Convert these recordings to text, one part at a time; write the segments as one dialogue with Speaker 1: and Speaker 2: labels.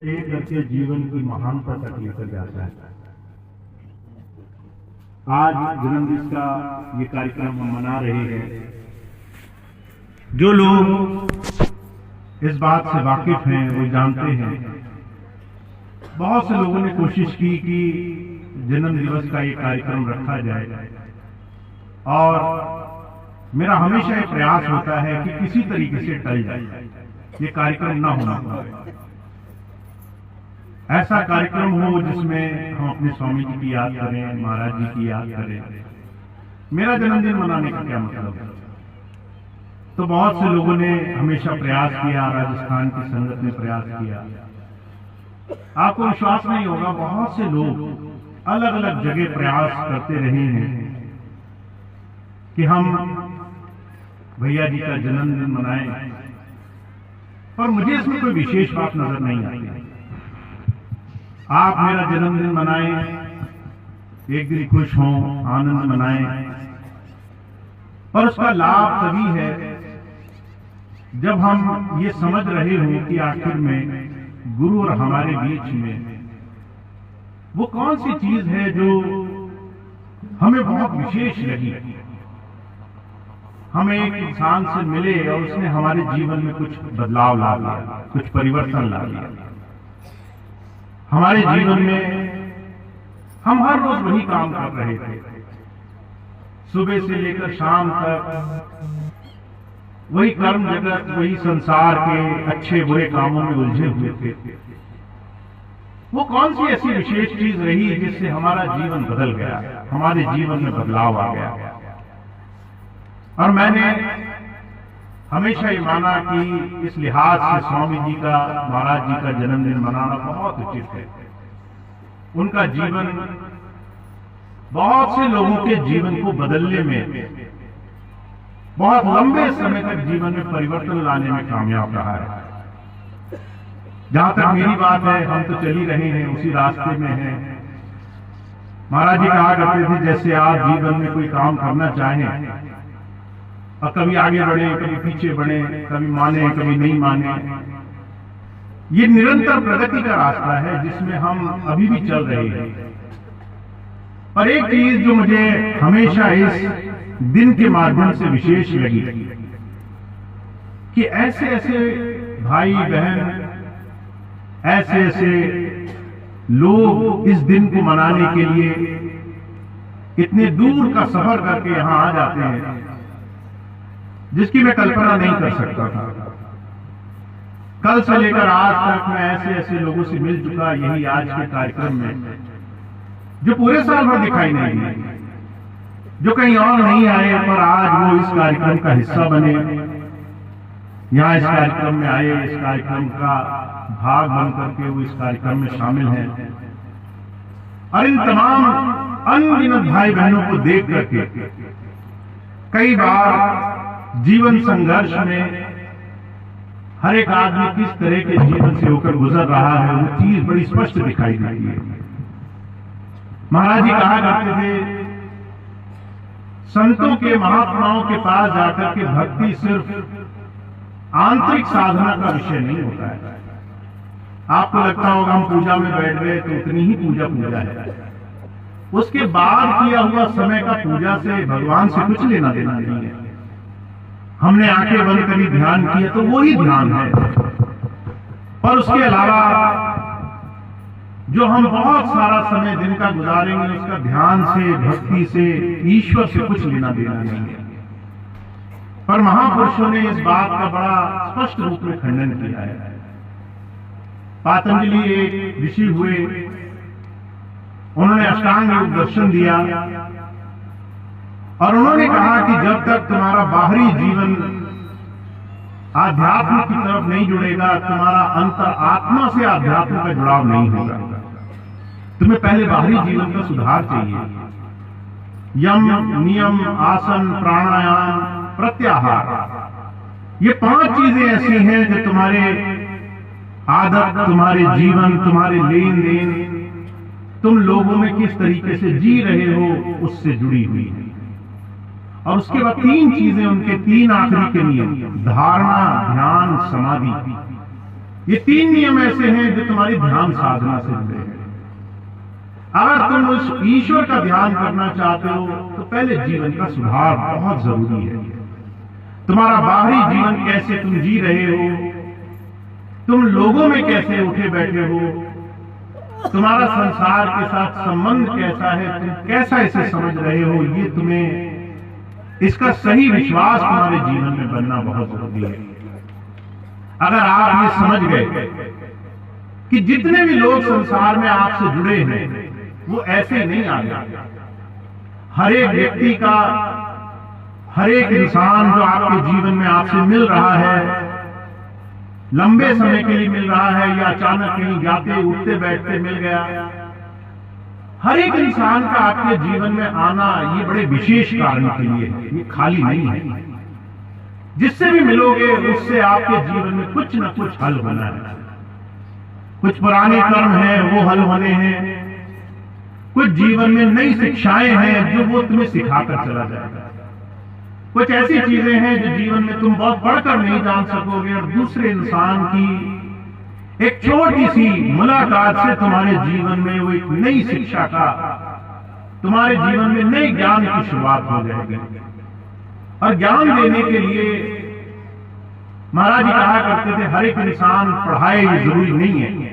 Speaker 1: एक करके जीवन की महानता तक लेकर जाता है। आज जन्मदिन का ये कार्यक्रम हम मना रहे हैं। जो लोग इस बात से वाकिफ हैं वो जानते हैं, बहुत से लोगों ने कोशिश की कि जन्म दिवस का ये कार्यक्रम रखा जाए, और मेरा हमेशा ये प्रयास होता है कि किसी तरीके से टल जाए, ये कार्यक्रम ना होना पाए। ऐसा कार्यक्रम हो जिसमें हम अपने स्वामी जी की याद करें, महाराज जी की याद करें। मेरा जन्मदिन मनाने का क्या मतलब है? तो बहुत से लोगों ने हमेशा प्रयास किया, राजस्थान की संगत ने प्रयास किया। आपको विश्वास नहीं होगा, बहुत से लोग अलग अलग जगह प्रयास करते रहे हैं कि हम भैया जी का जन्मदिन मनाएं, पर मुझे इसमें कोई विशेष बात नजर नहीं आती। आप मेरा जन्मदिन मनाएं, एक दिन खुश हों, आनंद मनाएं, पर उसका लाभ तभी है जब हम ये समझ रहे हों कि आखिर में गुरु और हमारे बीच में वो कौन सी चीज है जो हमें बहुत विशेष लगी। हम एक इंसान से मिले और उसने हमारे जीवन में कुछ बदलाव ला दिया, कुछ परिवर्तन ला दिया। हमारे जीवन में हम हर रोज वही काम कर रहे थे, सुबह से लेकर शाम तक वही कर्म जगत, वही संसार के अच्छे बुरे कामों में उलझे हुए थे। वो कौन सी ऐसी विशेष चीज रही जिससे हमारा जीवन बदल गया, हमारे जीवन में बदलाव आ गया। और मैंने हमेशा ये माना कि इस लिहाज से स्वामी जी का, महाराज जी का जन्मदिन मनाना बहुत उचित है। उनका जीवन बहुत से लोगों के जीवन को बदलने में, बहुत लंबे समय तक जीवन में परिवर्तन लाने में कामयाब रहा है। जहां तक मेरी बात है, हम तो चल ही रहे हैं, उसी रास्ते में हैं। महाराज जी कहा करते थे, जैसे आप जीवन में कोई काम करना चाहें और कभी आगे बढ़े, कभी पीछे बढ़े, कभी माने, कभी नहीं माने, ये निरंतर प्रगति का रास्ता है जिसमें हम अभी भी चल रहे हैं। और एक चीज जो मुझे हमेशा इस दिन के माध्यम से विशेष लगी कि ऐसे ऐसे भाई बहन, ऐसे ऐसे लोग इस दिन को मनाने के लिए इतने दूर का सफर करके यहां आ जाते हैं, जिसकी मैं कल्पना नहीं कर सकता था। कल से लेकर आज तक मैं ऐसे ऐसे लोगों से मिल चुका, यही आज के कार्यक्रम में, जो पूरे साल भर दिखाई नहीं दिए, जो कहीं और नहीं आए, पर आज वो इस कार्यक्रम का हिस्सा बने, यहां इस कार्यक्रम में आए, इस कार्यक्रम का भाग बन करके वो इस कार्यक्रम में शामिल हैं। और इन तमाम अनगिनत भाई बहनों को देख करके कई बार जीवन संघर्ष में हर एक आदमी किस तरह के जीवन से होकर गुजर रहा है, वो चीज बड़ी स्पष्ट दिखाई देती है। महाराज जी कहा करते थे, संतों के, महात्माओं के पास जाकर के भक्ति सिर्फ आंतरिक साधना का विषय नहीं होता है। आपको लगता होगा हम पूजा में बैठ गए तो उतनी ही पूजा है, उसके बाद किया हुआ समय का पूजा से, भगवान से कुछ लेना देना नहीं है। हमने आंखें बंद करी, ध्यान किया तो वो ही ध्यान है, पर उसके अलावा जो हम बहुत सारा समय दिन का गुजारेंगे, उसका ध्यान से, भक्ति से, ईश्वर से कुछ लेना देना नहीं है। पर महापुरुषों ने इस बात का बड़ा स्पष्ट रूप में खंडन किया है। पातंजलि एक ऋषि हुए, उन्होंने अष्टांग योग दर्शन दिया और उन्होंने कहा कि जब तक तुम्हारा बाहरी जीवन आध्यात्म की तरफ नहीं जुड़ेगा, तुम्हारा अंतर आत्मा से आध्यात्म का जुड़ाव नहीं होगा। तुम्हें पहले बाहरी जीवन का सुधार चाहिए। यम, नियम, आसन, प्राणायाम, प्रत्याहार, ये 5 चीजें ऐसी हैं जो तुम्हारे आदत, तुम्हारे जीवन, तुम्हारे लेन देन, तुम लोगों में किस तरीके से जी रहे हो, उससे जुड़ी हुई है। और उसके बाद 3 चीजें, उनके 3 आखिरी के नियम, धारणा, ध्यान, समाधि। ये 3 नियम ऐसे हैं जो तुम्हारी ध्यान साधना से जुड़े हैं। अगर तुम उस ईश्वर का ध्यान करना चाहते हो तो पहले जीवन का सुधार बहुत जरूरी है। तुम्हारा बाहरी जीवन कैसे तुम जी रहे हो, तुम लोगों में कैसे उठे बैठे हो, तुम्हारा संसार के साथ संबंध कैसा है, तुम कैसा इसे समझ रहे हो, ये तुम्हें इसका सही विश्वास तुम्हारे जीवन में बनना बहुत जरूरी है। अगर आप ये समझ गए कि जितने भी लोग संसार में आपसे जुड़े हैं वो ऐसे नहीं आ गए, हर एक व्यक्ति का, हर एक इंसान जो आपके जीवन में आपसे मिल रहा है, लंबे समय के लिए मिल रहा है या अचानक कहीं जाते उठते बैठते मिल गया, हर एक इंसान का आपके जीवन में आना ये बड़े विशेष कारण के लिए है, ये खाली नहीं है। जिससे भी मिलोगे उससे आपके जीवन में कुछ न कुछ हल होना है। कुछ पुराने कर्म हैं वो हल होने हैं, कुछ जीवन में नई शिक्षाएं हैं जो वो तुम्हें सिखाकर चला जाएगा, कुछ ऐसी चीजें हैं जो जीवन में तुम बहुत बढ़कर नहीं जान सकोगे और दूसरे इंसान की एक छोटी सी मुलाकात से तुम्हारे जीवन में वो एक नई शिक्षा का, तुम्हारे जीवन में नए ज्ञान की शुरुआत हो जाएगी। और ज्ञान देने के लिए महाराज जी कहा करते थे हर एक इंसान पढ़ाए जरूरी नहीं है।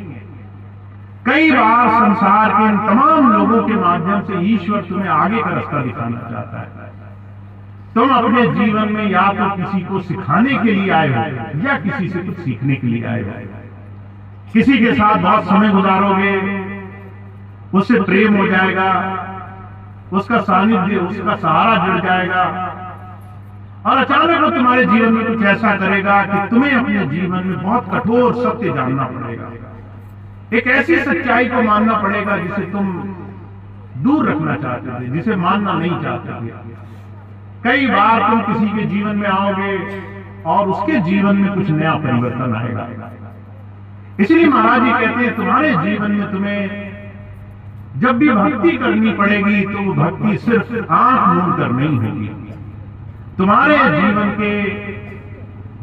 Speaker 1: कई बार संसार के इन तमाम लोगों के माध्यम से ईश्वर तुम्हें आगे का रास्ता दिखाना चाहता है। तुम अपने जीवन में या तो किसी को सिखाने के लिए आए हो या किसी से कुछ सीखने के लिए आए हो। किसी के साथ बहुत समय गुजारोगे, उससे प्रेम हो जाएगा, उसका सानिध्य, उसका सहारा जुड़ जाएगा और अचानक वो तुम्हारे जीवन में कुछ ऐसा करेगा कि तुम्हें अपने जीवन में बहुत कठोर सत्य जानना पड़ेगा, एक ऐसी सच्चाई को मानना पड़ेगा जिसे तुम दूर रखना चाहते थे, जिसे मानना नहीं चाहते थे। कई बार तुम किसी के जीवन में आओगे और उसके जीवन में कुछ नया परिवर्तन आएगा। इसलिए महाराज जी कहते हैं तुम्हारे जीवन में तुम्हें जब भी भक्ति करनी पड़ेगी तो वो भक्ति सिर्फ आंख मूंद कर नहीं होगी। तुम्हारे जीवन के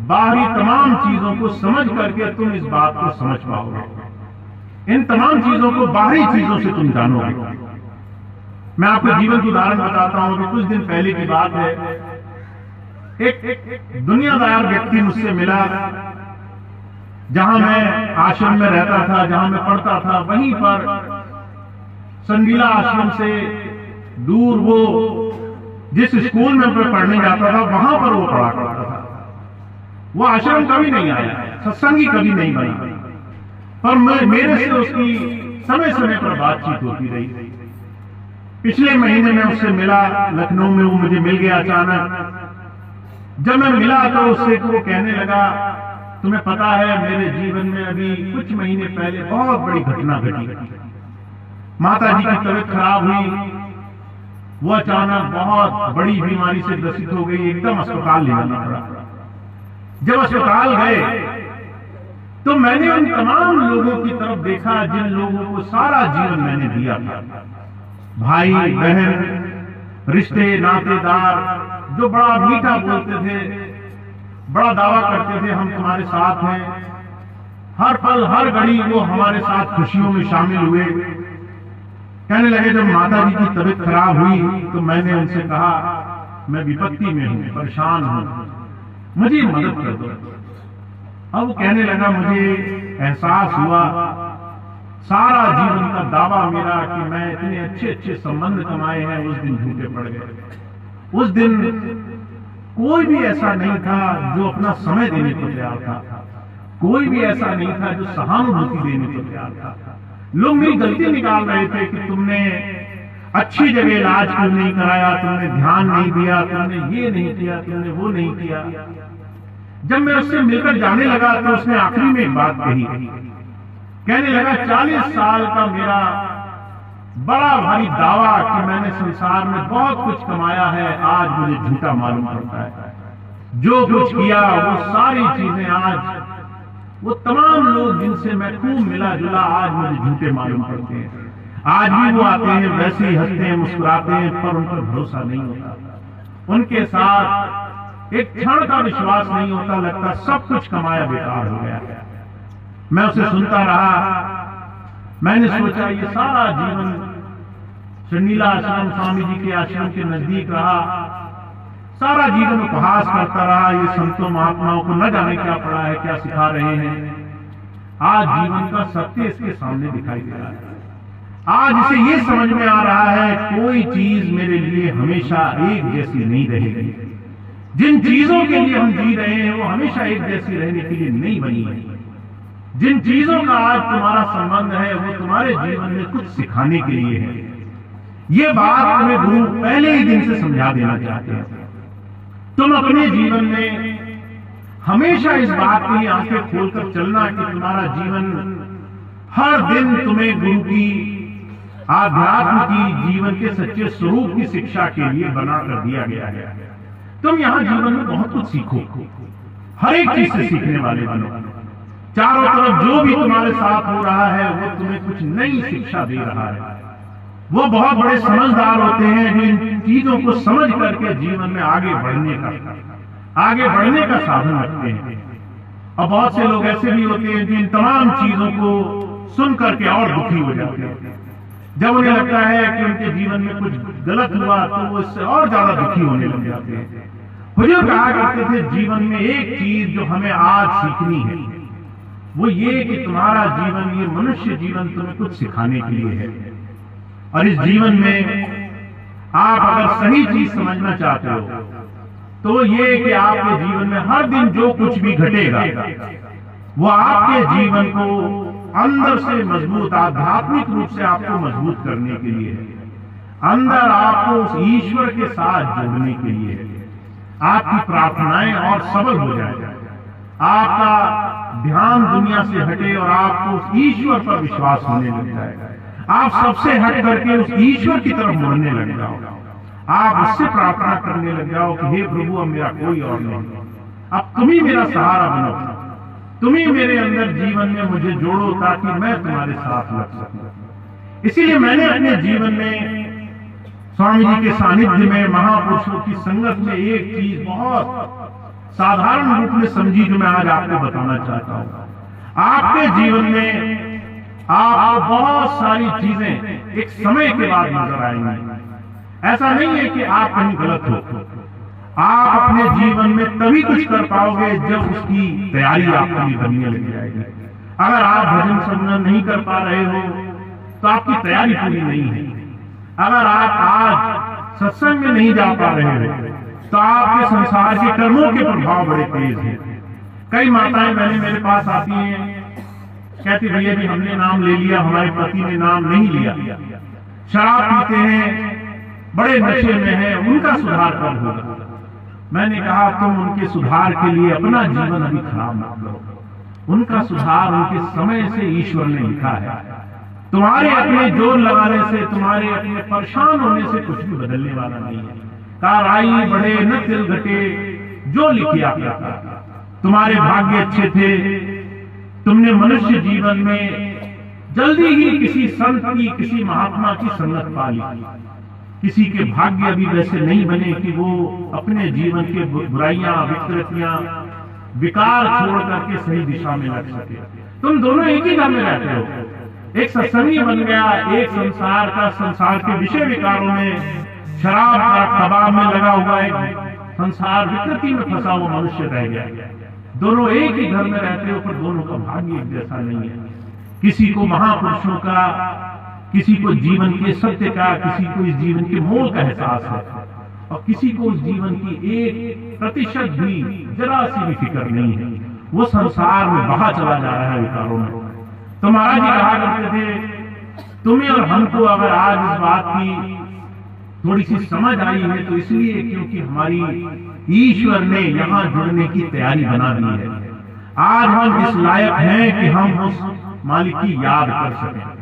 Speaker 1: बाहरी तमाम चीजों को समझ करके तुम इस बात को समझ पाओगे। इन तमाम चीजों को बाहरी चीजों से तुम जानोगे। मैं आपको जीवन की उदाहरण बताता हूं कि कुछ दिन पहले की बात है। एक दुनियादार व्यक्ति मुझसे मिला, जहां मैं आश्रम में रहता था, जहां मैं पढ़ता था, वहीं पर संगीला आश्रम से दूर वो जिस स्कूल में मैं पढ़ने जाता था वहां पर वो पढ़ा करता था। वो आश्रम कभी नहीं आया, सत्संगी कभी नहीं बना, पर मेरे से उसकी समय समय पर बातचीत होती रही। पिछले महीने में उससे मिला, लखनऊ में वो मुझे मिल गया अचानक। जब मैं मिला तो उससे वो कहने लगा तुम्हें पता है मेरे जीवन में अभी कुछ महीने पहले बहुत बड़ी घटना घटी। माता जी की तबीयत खराब हुई, वो अचानक बहुत बड़ी बीमारी से ग्रसित हो गई, एकदम अस्पताल ले जाना पड़ा। जब अस्पताल गए तो मैंने उन तमाम लोगों की तरफ देखा जिन लोगों को सारा जीवन मैंने दिया था, भाई बहन, रिश्ते नातेदार, जो बड़ा मीठा बोलते थे, बड़ा दावा करते थे हम तुम्हारे साथ हैं, हर पल हर घड़ी वो हमारे साथ खुशियों में शामिल हुए। कहने लगे जब माता जी की तबीयत खराब हुई तो मैंने उनसे कहा मैं विपत्ति में हूं, परेशान हूं, मुझे मदद कर दो। अब वो कहने लगा मुझे एहसास हुआ सारा जीवन का दावा मेरा कि मैं इतने अच्छे अच्छे संबंध कमाए हैं उस दिन झूठे पड़ गए। उस दिन कोई भी ऐसा नहीं था जो अपना समय देने को तैयार था, कोई भी ऐसा नहीं था जो सहानुभूति देने को तैयार था। लोग मेरी गलती निकाल रहे थे कि तुमने अच्छी जगह इलाज क्यों नहीं कराया, तुमने ध्यान नहीं दिया, तुमने ये नहीं किया, तुमने वो नहीं किया। जब मैं उससे मिलकर जाने लगा तो उसने आखिरी में एक बात कही, कहने लगा 40 साल का मेरा बड़ा भारी दावा कि मैंने संसार में बहुत कुछ कमाया है, आज मुझे झूठा मालूम पड़ता है। जो कुछ किया वो सारी चीजें आज, वो तमाम लोग जिनसे मैं खूब मिला जुला, आज मुझे झूठे मालूम पड़ते हैं। आज भी वो आते हैं, वैसे ही हंसते हैं, मुस्कुराते हैं, पर उन पर भरोसा नहीं होता, उनके साथ एक क्षण का विश्वास नहीं होता, लगता सब कुछ कमाया बेकार हो गया। मैं उसे सुनता रहा। मैंने सोचा ये सारा जीवन चंडीला आश्रम, स्वामी जी के आश्रम के नजदीक रहा, सारा जीवन उपहास करता रहा। ये संतों महात्माओं को न जाने क्या पड़ा है, क्या सिखा रहे हैं। आज जीवन का सत्य इसके सामने दिखाई दे रहा है। आज इसे ये समझ में आ रहा है कोई चीज मेरे लिए हमेशा एक जैसी नहीं रहेगी। जिन चीजों के लिए हम जी रहे हैं वो हमेशा एक जैसी रहने के लिए नहीं बनी है। जिन चीजों का आज तुम्हारा संबंध है वो तुम्हारे जीवन में कुछ सिखाने के लिए है। ये बात तुम्हें गुरु पहले ही दिन से समझा देना चाहते हैं। तुम अपने जीवन में हमेशा इस बात की आंखें खोलकर चलना कि तुम्हारा जीवन हर दिन तुम्हें गुरु की, आध्यात्म की, जीवन के सच्चे स्वरूप की शिक्षा के लिए बनाकर दिया गया है। तुम यहां जीवन में बहुत कुछ सीखो, हर एक चीज से सीखने वाले बनो। चारों तरफ जो भी तुम्हारे साथ हो रहा है वो तुम्हें कुछ नई शिक्षा दे रहा है। वो बहुत बड़े समझदार होते हैं जो इन चीजों को समझ करके जीवन में आगे बढ़ने का साधन रखते हैं। और बहुत से लोग ऐसे भी होते हैं जो इन तमाम चीजों को सुन करके और दुखी हो जाते हैं। जब उन्हें लगता है कि उनके जीवन में कुछ गलत हुआ तो वो इससे और ज्यादा दुखी होने लग जाते हैं। हुजूर कहा करते थे जीवन में एक चीज जो हमें आज सीखनी है वो ये कि तुम्हारा जीवन, ये मनुष्य जीवन तुम्हें कुछ सिखाने के लिए है। और इस जीवन में आप अगर सही चीज समझना चाहते हो तो ये कि आपके जीवन में हर दिन जो कुछ भी घटेगा वो आपके जीवन को अंदर से मजबूत, आध्यात्मिक रूप से आपको मजबूत करने के लिए है। अंदर आपको उस ईश्वर के साथ जोड़ने के लिए है। आपकी प्रार्थनाएं और सबल हो जाए, आपका ध्यान दुनिया से हटे और आपको उस ईश्वर पर विश्वास होने लग जाएगा। आप सबसे हट करके उस ईश्वर की तरफ मुड़ने लग जाओ। आप उससे प्रार्थना करने लग जाओ कि हे प्रभु, अब मेरा कोई और नहीं, अब तुम ही मेरा सहारा बनो, तुम ही मेरे अंदर जीवन में मुझे जोड़ो ताकि मैं तुम्हारे साथ लग सकूं। इसीलिए मैंने अपने जीवन में स्वामी जी के सानिध्य में, महापुरुषों की संगत में एक चीज बहुत साधारण रूप में समझी जो मैं आज आपको बताना चाहता हूं। आपके जीवन में आपको बहुत सारी चीजें एक समय के बाद नजर आएंगी। ऐसा नहीं है कि आप कहीं गलत हो। आप अपने जीवन में तभी कुछ कर पाओगे जब उसकी तैयारी आपके लिए बनने लग जाएगी। अगर आप भजन संगम नहीं कर पा रहे हो तो आपकी तैयारी पूरी नहीं है। अगर आप आज सत्संग में नहीं जा पा रहे हो तो आपके संसार के कर्मों के प्रभाव बड़े तेज हैं। कई माताएं बहनें मेरे पास आती हैं, कहती भैया जी हमने नाम ले लिया, हमारे पति ने नाम नहीं लिया, शराब पीते हैं, बड़े नशे में है, उनका सुधार कब होगा? मैंने कहा तुम उनके सुधार के लिए अपना जीवन अभी खराब मत करो। उनका सुधार उनके समय से ईश्वर ने लिखा है। तुम्हारे अपने जोर लगाने से, तुम्हारे अपने परेशान होने से कुछ भी बदलने वाला नहीं है। कार आई बढ़े न तिल घटे, जो लिखिया था। तुम्हारे भाग्य अच्छे थे, तुमने मनुष्य जीवन में जल्दी ही किसी संत की, किसी महात्मा की संगत पा ली। किसी के भाग्य अभी वैसे नहीं बने कि वो अपने जीवन के बुराइयां, विकृतियां, विकार छोड़ करके सही दिशा में लग सके। तुम दोनों एक ही घर में रहते हो। एक सत्संगी बन गया, एक संसार के विषय विकारों में, शराब का कबाब में लगा हुआ एक संसार विकृति में फंसा हुआ मनुष्य रह गया। दोनों एक ही घर में रहते हो पर दोनों का भाग्य एक जैसा नहीं है। किसी को महापुरुषों का, किसी को जीवन के सत्य का, किसी को इस जीवन के मोल का एहसास है और किसी को उस जीवन की 1% भी जरा सी भी फिक्र नहीं है। वो संसार में बहा चला जा रहा है विकारों में। तो महाराज जी कहा करते थे तुम्हें और हमको अगर आज इस बात की थोड़ी सी समझ आई है तो इसलिए क्योंकि हमारी ईश्वर ने यहाँ जुड़ने की तैयारी बना दी है। आज हम इस लायक हैं कि हम उस मालिक की याद कर सकें।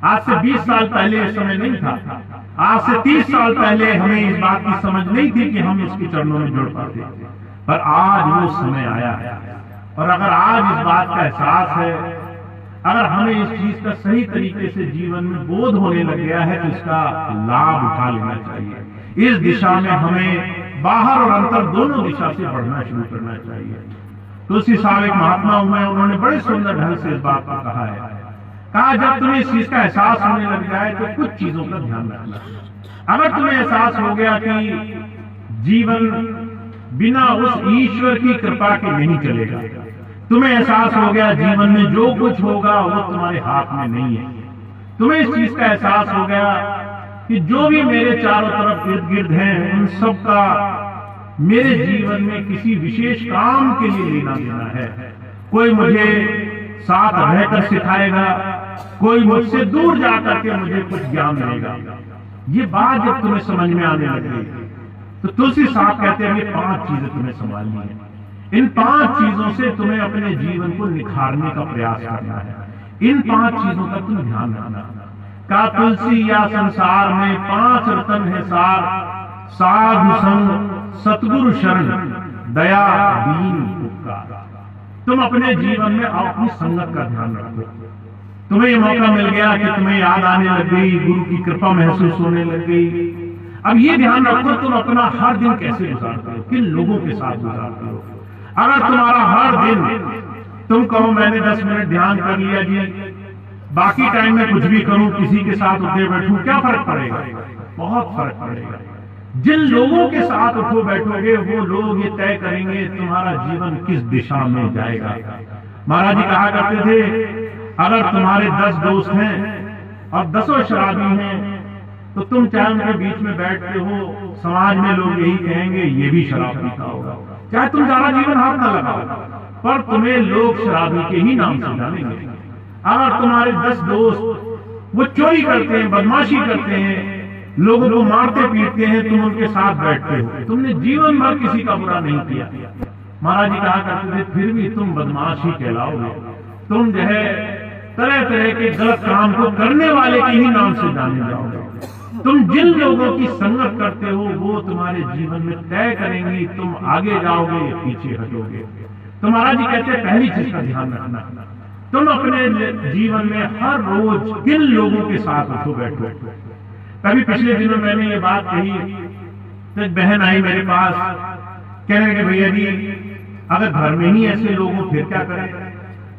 Speaker 1: आज से 20 साल पहले ये समय नहीं था। आज से 30 साल पहले हमें इस बात की समझ नहीं थी कि हम इसके चरणों में जुड़ पाते, पर आज वो समय आया है। और अगर आज इस बात का एहसास है, अगर हमें इस चीज का सही तरीके से जीवन में बोध होने लग गया है तो इसका लाभ उठा लेना चाहिए। इस दिशा में हमें बाहर और अंदर दोनों दिशा से बढ़ना शुरू करना चाहिए। तुलसी साहब एक महात्मा हुए, उन्होंने बड़े सुंदर ढंग से इस बात को कहा है। कहा जब तुम्हें इस चीज का एहसास होने लग जाए तो कुछ चीजों का ध्यान रखना। अगर तुम्हें एहसास हो गया कि जीवन बिना उस ईश्वर की कृपा के नहीं चलेगा, तुम्हें एहसास हो गया जीवन में जो कुछ होगा वो तुम्हारे हाथ में नहीं है, तुम्हें इस चीज का एहसास हो गया कि जो भी मेरे चारों तरफ इर्द गिर्द हैं उन सब का मेरे जीवन में किसी विशेष काम के लिए लेना देना है, कोई मुझे साथ रहकर सिखाएगा, कोई मुझसे दूर जाकर के मुझे कुछ ज्ञान देगा। ये बात जब तुम्हें समझ में आने लगे तो तुलसी साहब कहते हैं ये 5 चीजें तुम्हें संभालनी है। इन 5 चीजों से तुम्हें अपने जीवन को निखारने का प्रयास करना है। इन 5 चीजों का तुम ध्यान रखना। का तुलसी या संसार में 5 रतन है सार, साधु संग सतगुरु शरण दया दीन उपकार। तुम अपने जीवन में अपनी संगत का ध्यान रखो। तुम्हें ये मौका मिल गया कि तुम्हें याद आने लग गई, गुरु की कृपा महसूस होने लग गई। अब ये ध्यान रखो तुम अपना हर दिन कैसे गुजारते हो, किन लोगों के साथ गुजारते हो। अगर तुम्हारा हर दिन तुम कहो मैंने 10 मिनट ध्यान कर लिया जी, बाकी टाइम में कुछ भी करूं, किसी के साथ उठे बैठूं, क्या फर्क पड़ेगा? बहुत फर्क पड़ेगा। जिन लोगों के साथ उठो बैठोगे वो लोग ये तय करेंगे तुम्हारा जीवन किस दिशा में जाएगा। महाराज जी कहा करते थे अगर तुम्हारे 10 दोस्त हैं और 10 शराबी हैं तो तुम चाहे उनके बीच में बैठते हो, समाज में लोग यही कहेंगे ये भी शराब पीता होगा, चाहे तुम सारा जीवन हाथ न लगाओ, पर तुम्हें लोग शराबी के ही नाम से जानेंगे। अगर तुम्हारे 10 दोस्त वो चोरी करते हैं, बदमाशी करते हैं, लोगों को मारते पीटते हैं, तुम उनके साथ बैठते हो, तुमने जीवन भर किसी का बुरा नहीं किया। महाराज जी कहा करते थे फिर भी तुम बदमाश ही कहलाओगे, तुम जो है तरह तरह के गलत काम को करने वाले के ही नाम से जाने जाओगे। तुम जिन लोगों की संगत करते हो वो तुम्हारे जीवन में तय करेंगी तुम आगे जाओगे या पीछे हटोगे। तो महाराज जी कहते हैं पहली चीज का ध्यान रखना, तुम अपने जीवन में हर रोज किन लोगों के साथ उठो बैठो। कभी पिछले दिनों मैंने ये बात कही तो एक बहन आई मेरे पास, कहने लगे भैया जी अगर घर में ही ऐसे लोग हों फिर क्या करें।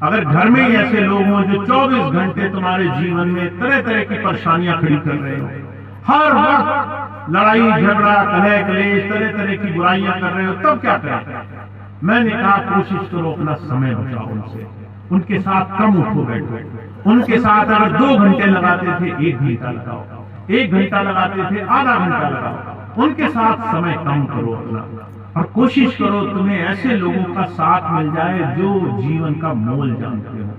Speaker 1: अगर घर में ही ऐसे लोग हों जो 24 घंटे तुम्हारे जीवन में तरह तरह की परेशानियां खड़ी कर रहे हो, हर वक्त लड़ाई झगड़ा कलह क्लेश तरह तरह की बुराइयां कर रहे हो, तब क्या करें। मैंने कहा कोशिश करो अपना समय बचाओ, उनसे उनके साथ कम उठो बैठो। उनके साथ अगर 2 घंटे लगाते थे 1 घंटा लगाओ, 1 घंटा लगाते थे आधा घंटा लगाओ। उनके साथ समय कम करो अपना, और कोशिश करो तुम्हें ऐसे लोगों का साथ मिल जाए जो जीवन का मोल जानते हो,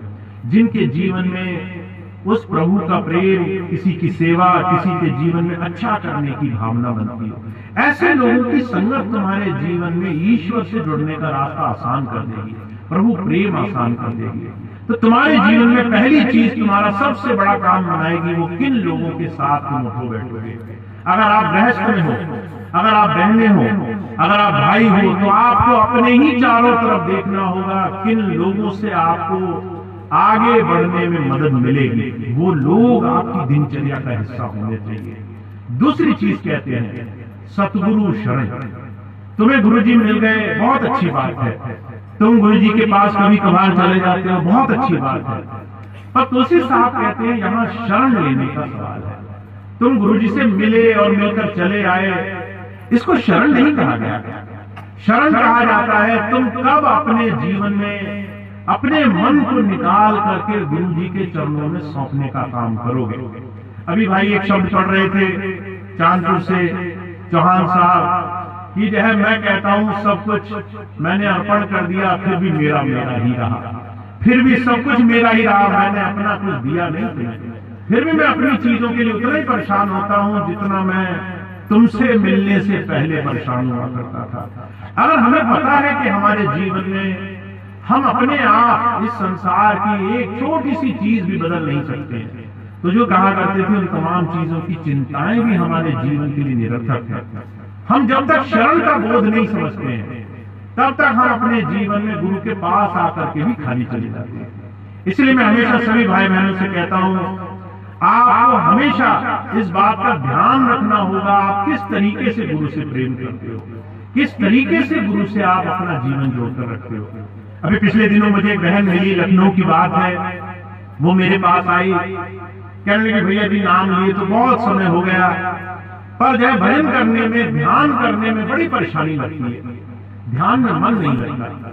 Speaker 1: जिनके जीवन में उस प्रभु का प्रेम, किसी की सेवा, किसी के जीवन में अच्छा करने की भावना बनती हो। ऐसे लोगों की संगत तुम्हारे जीवन में ईश्वर से जुड़ने का रास्ता आसान कर देगी, प्रभु प्रेम आसान कर देगी। तो तुम्हारे जीवन में पहली चीज तुम्हारा सबसे बड़ा काम बनाएगी वो किन लोगों के साथ तुम उठो बैठोगे। अगर आप गृहस्थ में हो, अगर आप बहनें हो, अगर आप भाई हो, तो आपको अपने ही चारों तरफ देखना होगा किन लोगों से आपको आगे बढ़ने में मदद मिलेगी। वो लोग आपकी दिनचर्या का हिस्सा होने चाहिए। दूसरी चीज कहते हैं सतगुरु शरण। तुम्हें गुरुजी मिल गए, बहुत अच्छी बात है, तुम गुरुजी के पास कभी कभार चले जाते हो, बहुत अच्छी बात है, पर तुलसी साहब कहते हैं यहाँ शरण लेने का सवाल है। तुम गुरुजी से मिले और मिलकर चले आए, इसको शरण नहीं कहा गया। शरण कहा जाता है तुम कब अपने जीवन में अपने मन को निकाल करके गुरु जी के चरणों में सौंपने का काम करोगे। अभी भाई एक शब्द पढ़ रहे थे चांदपुर से चौहान साहब कि जो है मैं कहता हूं सब कुछ मैंने अर्पण कर दिया फिर भी मेरा मेरा ही रहा, फिर भी सब कुछ मेरा ही रहा, मैंने अपना कुछ दिया नहीं तुम्हें, फिर भी मैं अपनी चीजों के लिए उतना ही परेशान होता हूं जितना मैं तुमसे मिलने से पहले परेशान हुआ करता था। अगर हमें पता है कि हमारे जीवन में हम अपने आप इस संसार की एक छोटी सी चीज भी बदल नहीं सकते, तो जो कहा करते थे उन तमाम चीजों की चिंताएं भी हमारे जीवन के लिए निरर्थक है। हम जब तक शरण का बोध नहीं समझते हैं तब तक हम अपने जीवन में गुरु के पास आकर के भी खाली चले जाते हैं। इसलिए मैं हमेशा सभी भाई बहनों से कहता हूं आपको हमेशा इस बात का ध्यान रखना होगा आप किस तरीके से गुरु से प्रेम करते हो, किस तरीके से गुरु से आप अपना जीवन जोड़कर रखते हो। अभी पिछले दिनों मुझे एक बहन मिली, लखनऊ की बात है, वो मेरे पास आई, कहने लगी भैया जी नाम लिए तो बहुत समय हो गया, पर जो है भजन करने में, ध्यान करने में बड़ी परेशानी लगती है, ध्यान में मन नहीं लगता।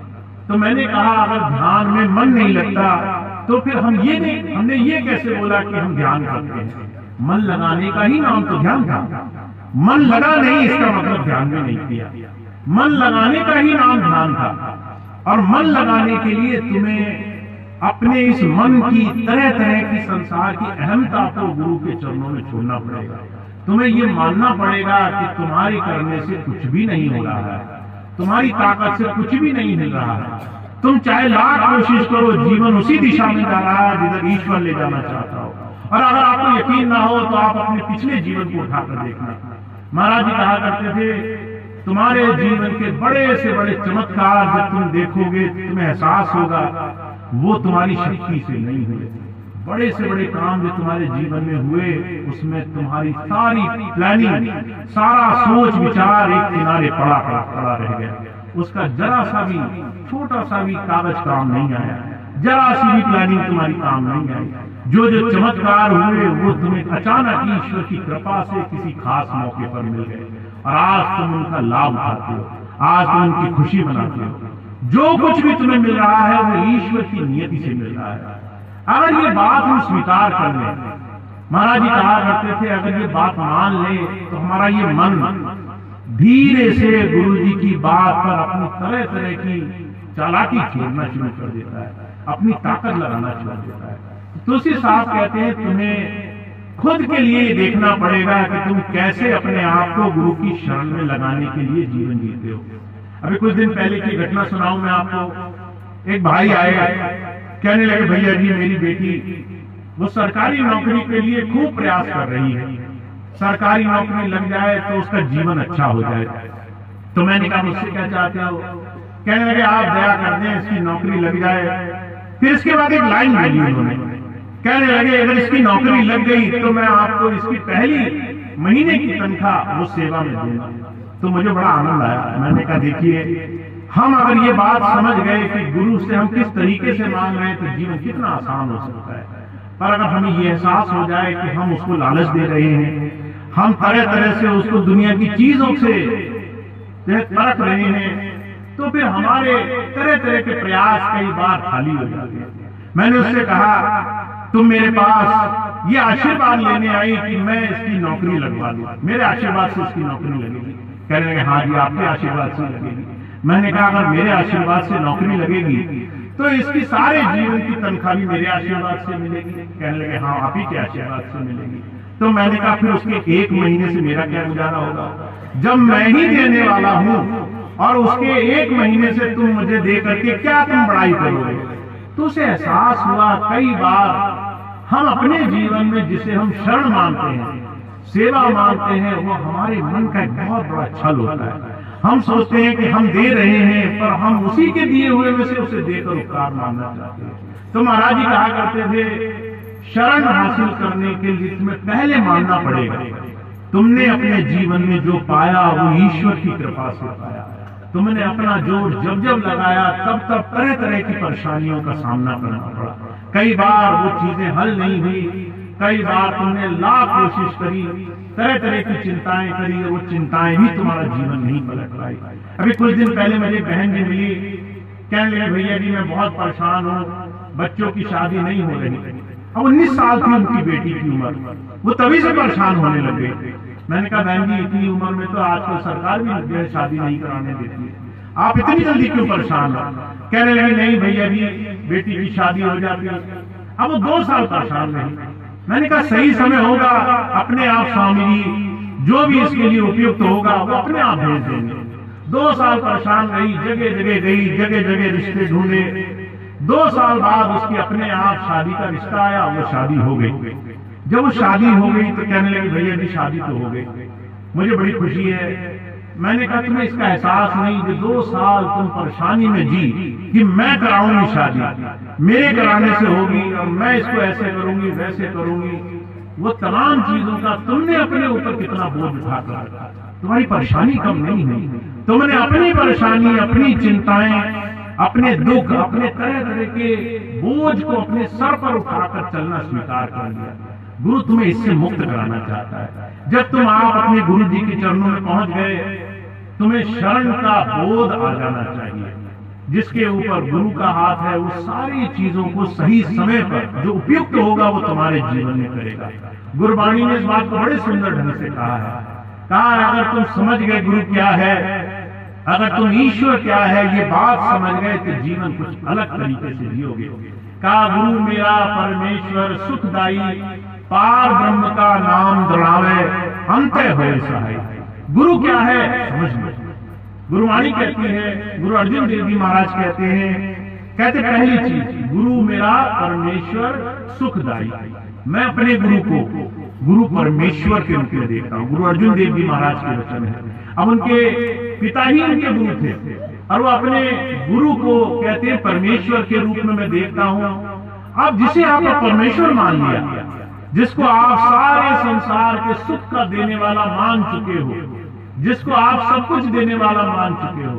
Speaker 1: तो मैंने कहा अगर ध्यान में मन नहीं लगता तो फिर हमने ये कैसे बोला कि हम ध्यान करते हैं? मन लगाने का ही नाम तो ध्यान था। मन लगा नहीं इसका मतलब ध्यान में नहीं किया। मन लगाने का ही नाम ध्यान था, और मन लगाने के लिए तुम्हें अपने इस मन की तरह तरह की संसार की अहमता को गुरु के चरणों में छोड़ना पड़ेगा। तुम्हें ये मानना पड़ेगा कि तुम्हारे करने से कुछ भी नहीं हो रहा है, तुम्हारी ताकत से कुछ भी नहीं मिल रहा है। तुम चाहे लाख कोशिश करो, जीवन उसी दिशा में जा रहा है जिधर ईश्वर ले जाना चाहता हो। और अगर आपको यकीन ना हो तो आप अपने पिछले जीवन को उठाकर देखना। महाराज जी कहा करते थे तुम्हारे जीवन के बड़े से बड़े चमत्कार जब तुम देखोगे, तुम्हें एहसास होगा वो तुम्हारी शक्ति से नहीं हुए। बड़े से बड़े काम जो तुम्हारे जीवन में हुए, उसमें तुम्हारी सारी प्लानिंग, सारा सोच विचार एक किनारे पड़ा रह गया। उसका जरा सा भी, छोटा सा भी कागज काम नहीं आया, जरा सी भी प्लानिंग तुम्हारी काम नहीं आई। जो जो चमत्कार हुए वो तुम्हें अचानक ईश्वर की कृपा से किसी खास मौके पर मिल गए, और आज तुम उनका लाभ उठाते हो, आज तुम उनकी खुशी मनाते हो। जो कुछ भी तुम्हें मिल रहा है वो ईश्वर की नियति से मिल रहा है। अगर ये बात हम स्वीकार कर लें, महाराज जी कहा करते थे अगर ये बात मान ले तो हमारा ये मन धीरे से गुरु जी की बात पर अपनी तरह तरह की चालाकी छोड़ना शुरू कर देता है, अपनी ताकत लगाना छोड़ देता है। तुलसी साहब कहते हैं तुम्हें खुद के लिए देखना पड़ेगा कि तुम कैसे अपने आप को गुरु की शरण में लगाने के लिए जीवन जीते हो। अभी कुछ दिन पहले की घटना सुनाऊं मैं आपको। एक भाई आए, कहने लगे भैया जी मेरी बेटी वो सरकारी नौकरी के लिए खूब प्रयास कर रही है, सरकारी नौकरी लग जाए तो उसका जीवन अच्छा हो जाए। तो मैंने कहा मुझसे क्या चाहते हो? कहने लगे आप दया कर दें इसकी नौकरी लग जाए। फिर इसके बाद एक लाइन बोली उन्होंने, कहने लगे अगर इसकी नौकरी लग गई तो मैं आपको इसकी पहली महीने की तनख्वाह वो सेवा में दूंगा। तो मुझे बड़ा आनंद आया। मैंने कहा देखिए हम अगर ये बात समझ गए कि गुरु से हम किस तरीके से मांग रहे हैं तो जीवन कितना आसान हो सकता है। पर अगर हमें ये एहसास हो जाए कि हम उसको लालच दे रहे हैं, हम तरह तरह से उसको दुनिया की चीजों से परख रहे हैं, तो फिर हमारे तरह तरह के प्रयास कई बार खाली हो जाते हैं। मैंने उससे कहा तुम मेरे पास ये आशीर्वाद लेने आई कि मैं इसकी नौकरी लगवा दूं, मेरे आशीर्वाद से इसकी नौकरी लगेगी? कहने लगे हाँ जी आपके आशीर्वाद से लगेगी। मैंने कहा अगर मेरे आशीर्वाद से नौकरी लगेगी तो इसकी सारे जीवन की तनख्वाह भी मेरे आशीर्वाद से मिलेगी? कहने लगे हाँ आप ही के आशीर्वाद से मिलेगी। तो मैंने कहा फिर उसके एक महीने से मेरा क्या गुजारा होगा जब मैं ही देने वाला हूं, और उसके एक महीने से तुम मुझे दे करके क्या तुम बड़ाई करोगे? तो उसे एहसास हुआ कई बार हम अपने जीवन में जिसे हम शरण मानते हैं, सेवा मानते हैं, वो हमारे मन का एक बहुत बड़ा छल होता है। हम सोचते हैं कि हम दे रहे हैं पर हम उसी के दिए हुए में से उसे देकर उपकार मानना चाहते हैं। तो महाराज जी कहा करते थे शरण हासिल करने के लिए तुम्हें पहले मानना पड़ेगा तुमने अपने जीवन में जो पाया वो ईश्वर की कृपा से पाया। तुमने अपना जोर जब जब लगाया तब तब तरह तरह की परेशानियों का सामना करना पड़ा। कई बार वो चीजें हल नहीं हुई, कई बार तुमने लाख कोशिश करी, तरह तरह की चिंताएं करी, वो चिंताएं भी तुम्हारा जीवन नहीं पलट पाई। अभी कुछ दिन पहले मुझे बहन जी मिली, कहने लगे भैया जी मैं बहुत परेशान हूँ, बच्चों की शादी नहीं हो रही। अब 19 साल थी उनकी बेटी की उम्र, वो तभी से परेशान होने लगे। मैंने कहा बहन जी इतनी उम्र में तो आजकल सरकार भी शादी नहीं कराने देती है, आप इतनी जल्दी क्यों परेशान हो? कहने लगे नहीं भैया जी बेटी की शादी हो जाती है। अब वो 2 साल परेशान रही। मैंने कहा सही समय होगा, अपने आप स्वामी जी जो भी इसके लिए उपयुक्त होगा वो अपने आप भेज देंगे। 2 साल परेशान रही, जगह जगह गई, जगह जगह रिश्ते ढूंढे। 2 साल बाद उसकी अपने आप शादी का रिश्ता आया, वो शादी हो गई। जब वो शादी हो गई तो कहने लगी भैया जी शादी तो हो गई, मुझे बड़ी खुशी है। मैंने कहा तुम्हें इसका एहसास नहीं कि 2 साल तुम परेशानी में जी कि मैं कराऊंगी शादी, मेरे कराने से होगी और मैं इसको ऐसे करूंगी वैसे करूंगी। वो तमाम चीजों का तुमने अपने ऊपर कितना बोझ उठाकर रखा, तुम्हारी परेशानी कम नहीं हुई। तुमने अपनी परेशानी, अपनी चिंताएं अपने दुख, अपने तरह तरह के बोझ को अपने सर पर उठाकर चलना स्वीकार कर लिया। गुरु तुम्हें इससे मुक्त कराना चाहता है। जब तुम आप अपने गुरु जी के चरणों में पहुंच गए, तुम्हें शरण का बोध आ जाना चाहिए। जिसके ऊपर गुरु का हाथ है, वो सारी चीजों को सही समय पर जो उपयुक्त होगा वो तुम्हारे जीवन में करेगा। गुरबाणी ने इस बात को बड़े सुंदर ढंग से कहा है, अगर तुम समझ गए गुरु क्या है, अगर तुम ईश्वर क्या है ये बात समझ गए तो जीवन कुछ अलग तरीके से जियोगे। कहा गुरु मेरा परमेश्वर सुखदाई, पार ब्रह्म का नाम दृढ़ावे, अंतः होए सहाय। गुरु क्या है समझ लो। गुरुवाणी कहती है, गुरु अर्जुन देव जी महाराज कहते पहली चीज, गुरु मेरा परमेश्वर सुखदाई। मैं अपने गुरु को गुरु परमेश्वर के रूप में देखता हूं। गुरु अर्जुन देव जी महाराज के वचन है। अब उनके पिता ही उनके गुरु थे और वो अपने गुरु को कहते हैं परमेश्वर के रूप में मैं देखता हूं। अब जिसे आपने परमेश्वर मान लिया, जिसको आप सारे संसार के सुख का देने वाला मान चुके हो, जिसको आप सब कुछ देने वाला मान चुके हो,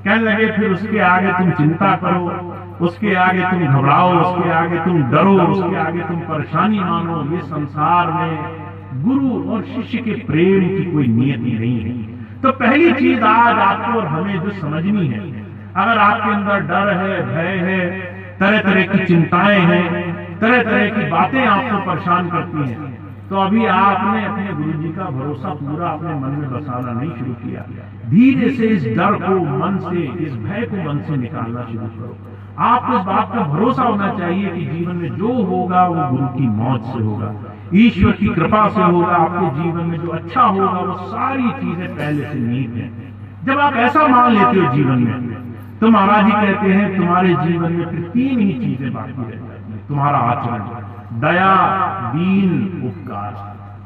Speaker 1: कहने लगे फिर उसके आगे तुम चिंता करो, उसके आगे तुम घबराओ, उसके आगे तुम डरो, उसके आगे तुम परेशानी मानो। ये संसार में गुरु और शिष्य के प्रेम की कोई नियति नहीं है। तो पहली चीज आज आपको और हमें जो समझनी है, अगर आपके अंदर डर है, भय है, तरह तरह की चिंताएं हैं, तरह तरह की बातें आपको परेशान करती हैं, तो अभी आपने अपने गुरु जी का भरोसा पूरा अपने मन में बसाना नहीं शुरू किया। धीरे से इस डर को मन से, इस भय को मन से निकालना शुरू करो। आपको इस बात का भरोसा होना चाहिए कि जीवन में जो होगा वो गुरु की मौज से होगा, ईश्वर की कृपा से होगा। आपके जीवन में जो अच्छा होगा वो सारी चीजें पहले से निहित है। जब आप ऐसा मान लेते हो जीवन में, तो महाराज जी कहते हैं तुम्हारे जीवन में फिर तीन ही चीजें बाकी रह जाती हैं। तुम्हारा आचरण, दया, दीन, उपकार।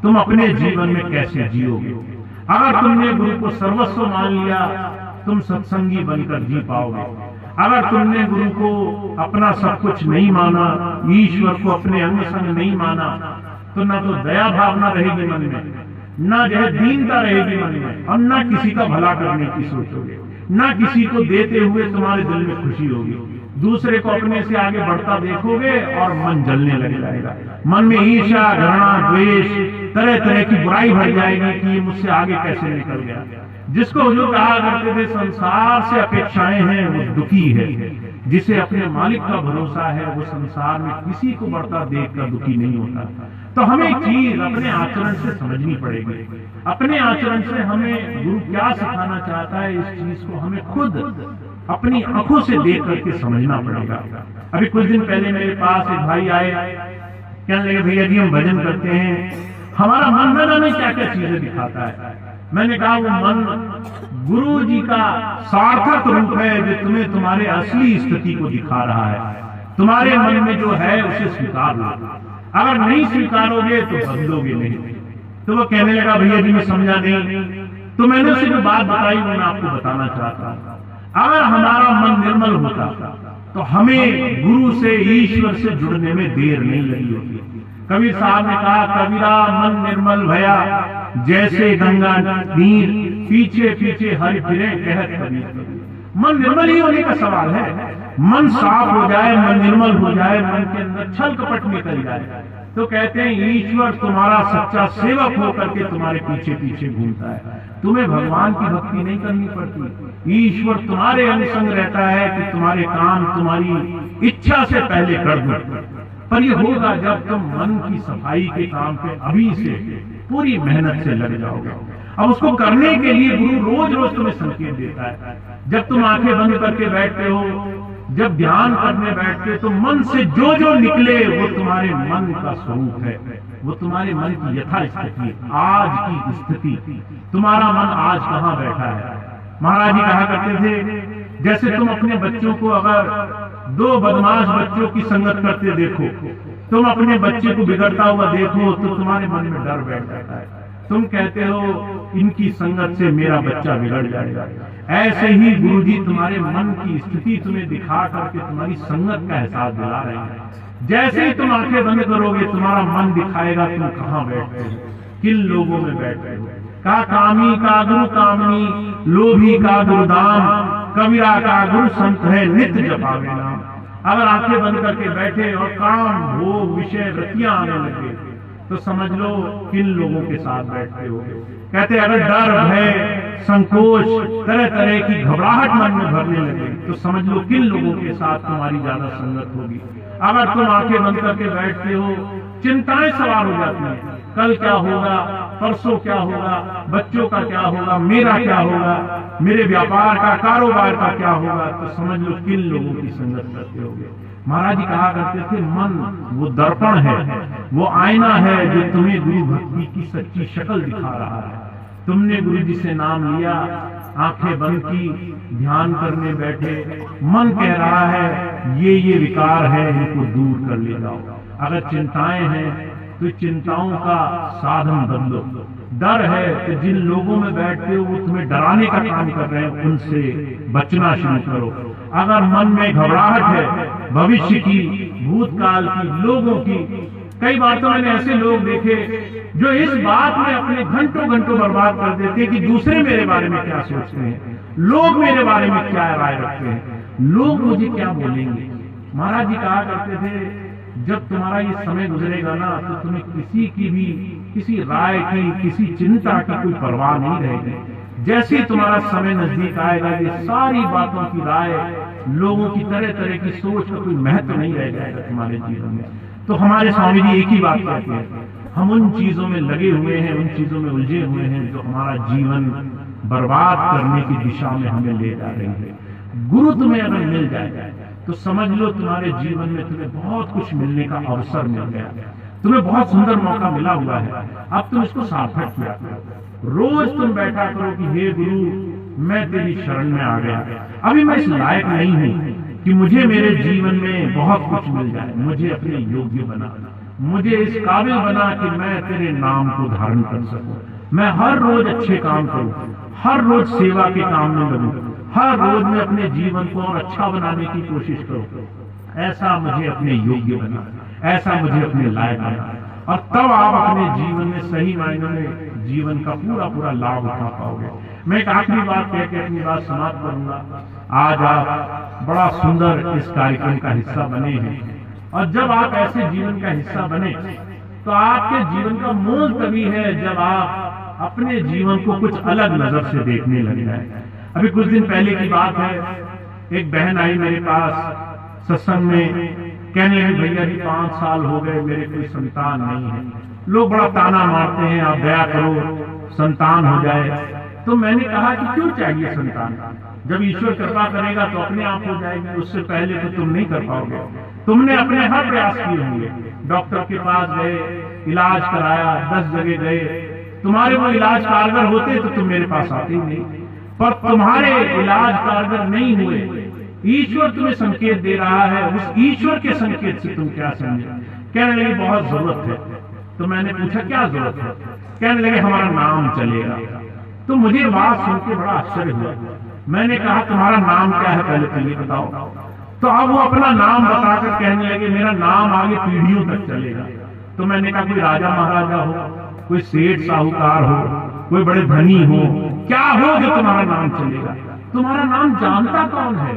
Speaker 1: तुम अपने जीवन में कैसे जियोगे? अगर तुमने गुरु को सर्वस्व मान लिया, तुम सत्संगी बनकर जी पाओगे। अगर तुमने गुरु को अपना सब कुछ नहीं माना, ईश्वर को अपने अंग संग नहीं माना, तो ना तो दया भावना रहेगी मन में, ना जो है दीनता रहेगी मन में, और ना किसी का भला करने की सोचोगे, ना किसी को देते हुए तुम्हारे दिल में खुशी होगी। दूसरे को अपने से आगे बढ़ता देखोगे और मन जलने लग जाएगा। मन में ईर्ष्या, घृणा, द्वेष, तरह तरह की बुराई भर जाएगी कि ये मुझसे आगे कैसे निकल गया। जिसको हुजूर कहा करते थे संसार से अपेक्षाएं हैं वो दुखी है। जिसे अपने मालिक का भरोसा है वो संसार में किसी को बढ़ता देखकर दुखी नहीं होता। तो हमें एक चीज अपने आचरण से समझनी पड़ेगी। अपने आचरण से हमें गुरु क्या सिखाना चाहता है, इस चीज को हमें खुद अपनी आंखों से देख करके समझना पड़ेगा। अभी कुछ दिन पहले मेरे पास एक भाई आए, कहने लगे भैया जी हम भजन करते हैं, हमारा मन न जाने क्या क्या चीजें दिखाता है। मैंने कहा वो मन गुरु जी का सार्थक रूप है जो तुम्हें तुम्हारे असली स्थिति को दिखा रहा है। तुम्हारे मन में जो है उसे स्वीकार लो, अगर नहीं स्वीकारोगे तो बदलोगे नहीं। तो वो कहने लगा भैया जी मैं समझा नहीं। तो मैंने उसे जो बात बताई वो मैं आपको बताना चाहता हूं। अगर हमारा मन निर्मल होता तो हमें गुरु से, ईश्वर से जुड़ने में देर नहीं लगी होती। कबीर साहब ने कहा कबीरा मन निर्मल भया, जैसे गंगा नीर, पीछे पीछे हरि फिरे कहत कबीर। मन निर्मल ही होने का सवाल है। मन साफ हो जाए, मन निर्मल हो जाए, मन के अंदर छल कपट निकल जाए, तो कहते हैं ईश्वर तुम्हारा सच्चा सेवक होकर के तुम्हारे पीछे पीछे घूमता है। तुम्हें भगवान की भक्ति नहीं करनी पड़ती, ईश्वर तुम्हारे अनुसंग रहता है कि तुम्हारे काम तुम्हारी इच्छा से पहले कर दो। पर ये होगा जब तुम मन की सफाई के काम पे अभी से पूरी मेहनत से लग जाओगे। अब उसको करने के लिए गुरु रोज रोज तुम्हें संकेत देता है। जब तुम आंखें बंद करके बैठते हो, जब ध्यान करने बैठते तो मन से जो जो निकले वो तुम्हारे मन का स्वरूप है, वो तुम्हारे मन की यथा स्थिति, आज की स्थिति। तुम्हारा मन आज कहाँ बैठा है। महाराज जी कहा करते थे जैसे तुम अपने बच्चों को अगर दो बदमाश बच्चों की संगत करते देखो, तुम अपने बच्चे को बिगड़ता हुआ देखो तो तुम्हारे मन में डर बैठ जाता है। तुम कहते हो इनकी संगत से मेरा बच्चा बिगड़ जाएगा। ऐसे ही गुरुजी तुम्हारे मन की स्थिति तुम्हें दिखा करके तुम्हारी संगत का एहसास दिला रहे हैं। जैसे ही तुम आंखें बंद करोगे तुम्हारा मन दिखाएगा तुम कहाँ बैठते हो, किन लोगों में बैठते हो। का कामी का गुरु कामनी, लोभी का गुरुदाम, कबीरा का गुरु संत है नित्य जपावे नाम। अगर आंखें बंद करके बैठे और काम भोग विषय वृत्तियां आने लगे तो समझ लो किन लोगों के साथ बैठते हो। कहते अगर डर भय संकोच तरह तरह की घबराहट मन में भरने लगे तो समझ लो किन लोगों के साथ तुम्हारी ज्यादा संगत होगी। अगर तुम आंखें बंद करके बैठते हो चिंताएं सवार हो जाती हैं, कल क्या होगा, परसों क्या होगा, बच्चों का क्या होगा, मेरा क्या होगा, मेरे व्यापार का कारोबार का क्या होगा, तो समझ लो किन लोगों की संगत करते होगे। महाराज जी कहा करते थे मन वो दर्पण है, वो आईना है जो तुम्हें गुरु भक्ति की सच्ची शक्ल दिखा रहा है। तुमने गुरु जी से नाम लिया, आंखें बंद की, ध्यान करने बैठे, मन कह रहा है ये विकार है, इनको दूर कर ले जाओ। अगर चिंताएं हैं तो चिंताओं का साधन बदलो। डर है तो जिन लोगों में बैठते हो वो तुम्हें डराने का काम कर रहे हैं, उनसे बचना शुरू करो। अगर मन में घबराहट है भविष्य की, भूतकाल की, लोगों की, कई बार तो मैंने ऐसे लोग देखे जो इस बात में अपने घंटों घंटों बर्बाद कर देते हैं कि दूसरे मेरे बारे में क्या सोचते हैं, लोग मेरे बारे में क्या राय रखते हैं, लोग मुझे क्या बोलेंगे। महाराज जी कहा करते थे जब तुम्हारा ये समय गुजरेगा ना तो तुम्हें किसी की भी किसी राय की, किसी चिंता की कोई परवाह नहीं रहेगी। जैसे ही तुम्हारा समय नजदीक आएगा ये सारी बातों की राय, लोगों की तरह तरह की सोच का कोई महत्व नहीं रह जाएगा तुम्हारे जीवन में। तो हमारे स्वामी जी एक ही बात कहते हैं, हम उन चीजों में लगे हुए हैं, उन चीजों में उलझे हुए हैं जो हमारा जीवन बर्बाद करने की दिशा में हमें ले जा रही है। गुरु तुम्हें अगर मिल जाए तो समझ लो तुम्हारे जीवन में तुम्हें बहुत कुछ मिलने का अवसर मिल गया, तुम्हें बहुत सुंदर मौका मिला हुआ है। अब तुम इसको सार्थक किया करो। रोज तुम बैठा करो कि हे गुरु मैं तेरी शरण में आ गया, अभी मैं इस लायक नहीं हूं कि मुझे मेरे जीवन में बहुत कुछ मिल जाए, मुझे अपने योग्य बना, मुझे इस काबिल बना कि मैं तेरे नाम को धारण कर सकूं। मैं हर रोज अच्छे काम करूं, हर रोज सेवा के काम में लगूं, हर रोज मैं अपने जीवन को और अच्छा बनाने की कोशिश करूं। ऐसा मुझे अपने योग्य बना, ऐसा मुझे अपने लायक बना, और तब आप अपने जीवन में सही मायनों में जीवन का पूरा पूरा लाभ उठा पाओगे। मैं एक आखिरी बात कह के अपनी बात समाप्त करूंगा। आज आप बड़ा सुंदर इस कार्यक्रम का हिस्सा बने हैं, और जब आप ऐसे जीवन का हिस्सा बने तो आपके जीवन का मोल तभी है जब आप अपने जीवन को कुछ अलग नजर से देखने लग जाए। अभी कुछ दिन पहले की बात है, एक बहन आई मेरे पास सत्संग में, कहने लगी भैया जी 5 साल हो गए मेरे कोई संतान नहीं है। लोग बड़ा ताना मारते हैं आप दया करो संतान हो जाए। तो मैंने कहा कि क्यों चाहिए संतान, जब ईश्वर कृपा करेगा तो अपने आप हो जाएगी, उससे पहले तो तुम नहीं कर पाओगे। तुमने अपने हर प्रयास किए होंगे, डॉक्टर के पास गए, इलाज कराया, 10 जगह गए, तुम्हारे वो इलाज कारगर होते तो तुम मेरे पास आते ही नहीं, पर तुम्हारे इलाज कारगर नहीं हुए। ईश्वर तुम्हें संकेत दे रहा है, उस ईश्वर के संकेत से तुम क्या समझे। कहने लगे बहुत जरूरत है। तो मैंने पूछा क्या जरूरत है, कहने लगे हमारा नाम चलेगा। तो मुझे बात सुन के बड़ा आश्चर्य हुआ। मैंने कहा तुम्हारा नाम क्या है पहले तो ये बताओ। तो अब वो अपना नाम बताकर कहने लगे मेरा नाम आगे पीढ़ियों तक चलेगा। तो मैंने कहा कोई राजा महाराजा हो, कोई सेठ साहूकार हो, कोई बड़े धनी हो, क्या हो जो तुम्हारा नाम चलेगा। तुम्हारा नाम जानता कौन है,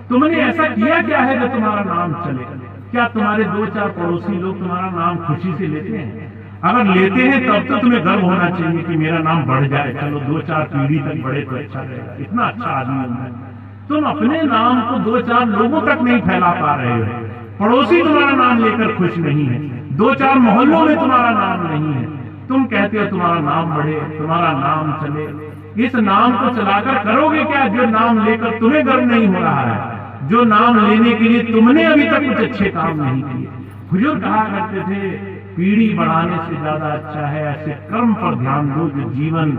Speaker 1: तुमने ऐसा किया क्या है जो तुम्हारा नाम चलेगा। क्या तुम्हारे 2-4 पड़ोसी लोग तुम्हारा नाम खुशी से लेते हैं? अगर लेते हैं तब तो तुम्हें गर्व होना चाहिए कि मेरा नाम बढ़ जाए, चलो 2-4 पीढ़ी तक बढ़े तो अच्छा रहेगा, इतना अच्छा आदमी हूं मैं। तुम अपने नाम को 2-4 लोगों तक नहीं फैला पा रहे हो, पड़ोसी तुम्हारा नाम लेकर खुश नहीं है, 2-4 मोहल्लों में तुम्हारा नाम नहीं है। तुम कहते हो तुम्हारा नाम बढ़े, तुम्हारा नाम चले। इस नाम को चलाकर करोगे क्या जो नाम लेकर तुम्हें गर्व नहीं हो रहा है, जो नाम लेने के लिए तुमने अभी तक कुछ अच्छे काम नहीं किए। हुजूर कहा करते थे पीढ़ी बढ़ाने से ज्यादा अच्छा है ऐसे कर्म पर ध्यान दो जो जीवन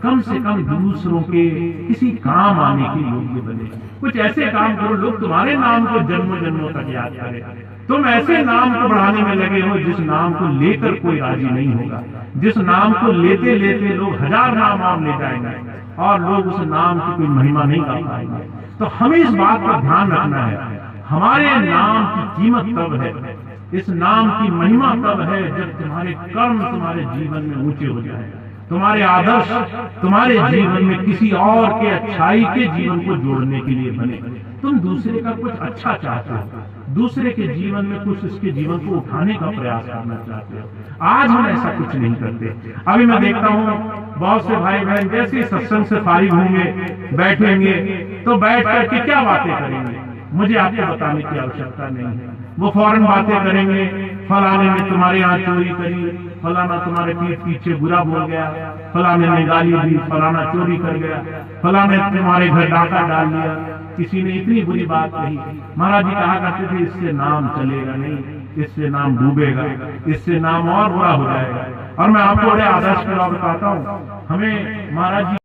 Speaker 1: कम से कम दूसरों के किसी काम आने के योग्य बने। कुछ ऐसे काम करो लोग तुम्हारे नाम को जन्मों जन्मों तक याद करें। तुम ऐसे नाम को बढ़ाने में लगे हो जिस नाम को लेकर कोई राजी नहीं होगा, जिस नाम को लेते लेते लोग 1000 नाम और ले जाएंगे और लोग उस नाम की कोई महिमा नहीं कर पाएंगे। तो हमें इस बात पर ध्यान रखना है, हमारे नाम की कीमत तब है, इस नाम की महिमा तब है जब तुम्हारे कर्म तुम्हारे जीवन में ऊंचे हो जाए। तुम्हारे आदर्श तुम्हारे जीवन में किसी और के अच्छाई के जीवन को जोड़ने के लिए बने। तुम दूसरे का कुछ अच्छा चाहते हो, दूसरे के जीवन में कुछ उसके जीवन को उठाने का प्रयास करना चाहते हो। आज हम ऐसा कुछ नहीं करते। अभी मैं देखता हूँ बहुत से भाई बहन जैसे सत्संग से फारिग होंगे, बैठेंगे तो बैठ करके क्या बातें करेंगे, मुझे आपको बताने की आवश्यकता नहीं है। वो फौरन बातें करेंगे, फलाने ने तुम्हारे यहाँ चोरी करी, फलाना तुम्हारे पीठ पीछे बुरा बोल गया, फलाने ने गाली दी, फलाना चोरी कर गया, फलाने तुम्हारे घर डाका डाल दिया, किसी ने इतनी बुरी बात कही। महाराज जी कहा करते थे इससे नाम चलेगा नहीं, इससे नाम डूबेगा, इससे नाम और बुरा हो जाएगा। और मैं आपको बड़े आदर्श के बात बताता हूँ, हमें महाराज जी